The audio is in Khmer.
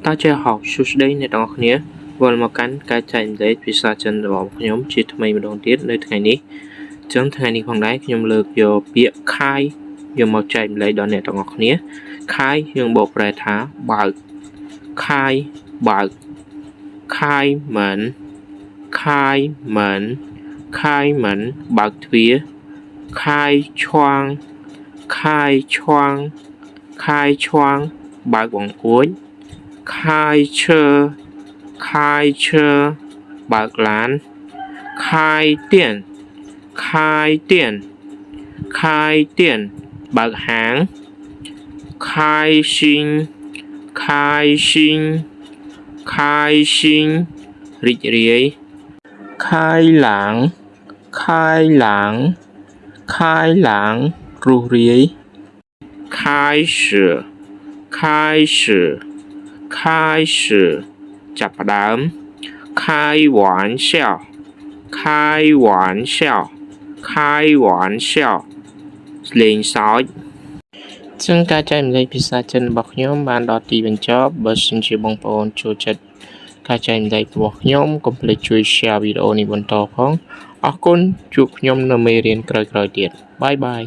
តាចេះហៅសួស្តីអ្នកទាំងអស់គ្នាវិលមកកាន់ការចែករំលែកភាសាចិនរបស់ខ្ញុំជាថ្មីម្ដងទៀតនៅថ្ងៃនេះចឹងថ្ងៃនេះផងដែរខ្ញុំលើកយកពាក្យខាយយកមកចែករំលែកដល់អ្នកទាំងអស់គ្នាខាយយើងបកប្រែថាបើកខាយបើកខាយមិនខាយមិនខាយមិនបើកទ្វារខាយឈွងខាយឈွងខាយឈွងបើកបង្អួច开车开车បើកឡាន开店开店开店បើកហាង开心开心开心រីករាយ开朗开朗开朗រស់រាយ开始开始开始ចាប់ផ្ដើម开玩笑开玩笑开玩笑លេងសើចចឹងការចែករំលែកភាសាចិនរបស់ខ្ញុំបានដល់ទីបញ្ចប់បើសិនជាបងប្អូនចូលចិត្តការចែករំលែករបស់ខ្ញុំកុំភ្លេចជួយ share វីដេអូនេះបន្តផងអរគុណជួបខ្ញុំនៅមេរៀនក្រោយៗទៀតបាយបាយ